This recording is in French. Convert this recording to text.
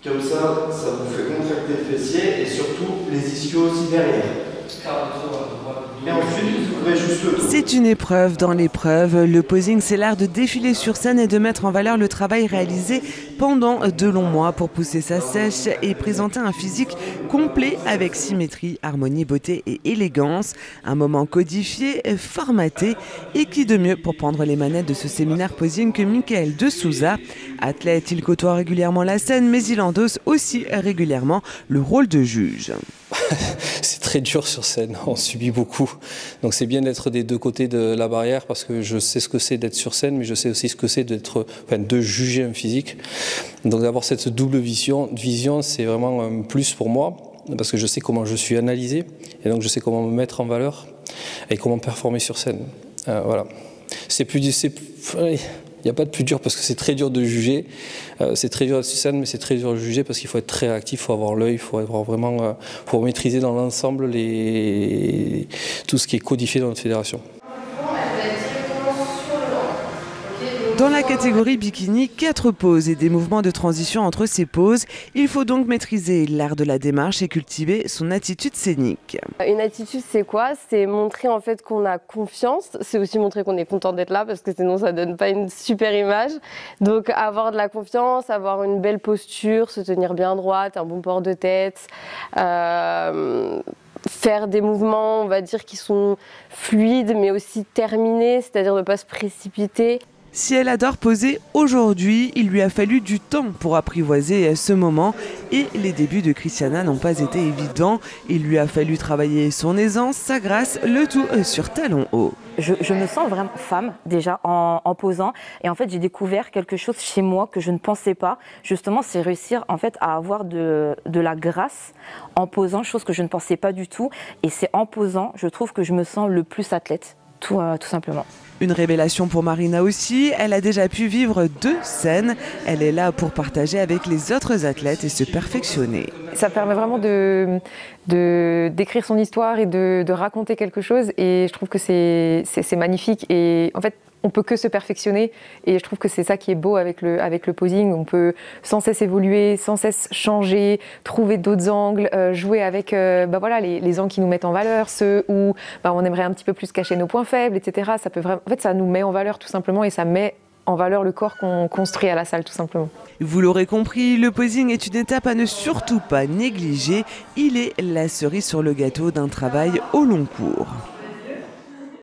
Comme ça vous fait contracter le fessier et surtout les ischios aussi derrière. Et ensuite, vous ouvrez juste le dos. C'est une épreuve dans l'épreuve. Le posing, c'est l'art de défiler sur scène et de mettre en valeur le travail réalisé pendant de longs mois pour pousser sa sèche et présenter un physique complet avec symétrie, harmonie, beauté et élégance. Un moment codifié, formaté et qui de mieux pour prendre les manettes de ce séminaire posing que Michael de Souza. Athlète, il côtoie régulièrement la scène, mais il endosse aussi régulièrement le rôle de juge. C'est très dur sur scène, on subit beaucoup. Donc c'est bien d'être des deux côtés de la barrière parce que je sais ce que c'est d'être sur scène, mais je sais aussi ce que c'est de juger un physique. Donc d'avoir cette double vision, c'est vraiment un plus pour moi parce que je sais comment je suis analysé et donc je sais comment me mettre en valeur et comment performer sur scène. Voilà. Il n'y a pas de plus dur parce que c'est très dur de juger. C'est très dur d'être sur scène, mais c'est très dur de juger parce qu'il faut être très réactif, il faut avoir l'œil, il faut avoir vraiment, faut maîtriser dans l'ensemble tout ce qui est codifié dans notre fédération. Dans la catégorie bikini, 4 poses et des mouvements de transition entre ces poses. Il faut donc maîtriser l'art de la démarche et cultiver son attitude scénique. Une attitude, c'est quoi? C'est montrer en fait qu'on a confiance. C'est aussi montrer qu'on est content d'être là parce que sinon ça donne pas une super image. Donc avoir de la confiance, avoir une belle posture, se tenir bien droite, un bon port de tête. Faire des mouvements, on va dire, qui sont fluides mais aussi terminés, c'est-à-dire ne pas se précipiter. Si elle adore poser aujourd'hui, il lui a fallu du temps pour apprivoiser ce moment et les débuts de Christiana n'ont pas été évidents. Il lui a fallu travailler son aisance, sa grâce, le tout sur talons hauts. Je me sens vraiment femme déjà en posant et en fait j'ai découvert quelque chose chez moi que je ne pensais pas. Justement, c'est réussir en fait à avoir de la grâce en posant, chose que je ne pensais pas du tout. Et c'est en posant, je trouve que je me sens le plus athlète, tout simplement. Une révélation pour Marina aussi, elle a déjà pu vivre 2 scènes. Elle est là pour partager avec les autres athlètes et se perfectionner. Ça permet vraiment d'écrire son histoire et de raconter quelque chose et je trouve que c'est magnifique et en fait on peut que se perfectionner et je trouve que c'est ça qui est beau avec le posing. On peut sans cesse évoluer, sans cesse changer, trouver d'autres angles, jouer avec voilà, les angles qui nous mettent en valeur, ceux où on aimerait un petit peu plus cacher nos points faibles, etc. Ça peut vraiment, en fait, ça nous met en valeur tout simplement et ça met en valeur le corps qu'on construit à la salle tout simplement. Vous l'aurez compris, le posing est une étape à ne surtout pas négliger. Il est la cerise sur le gâteau d'un travail au long cours.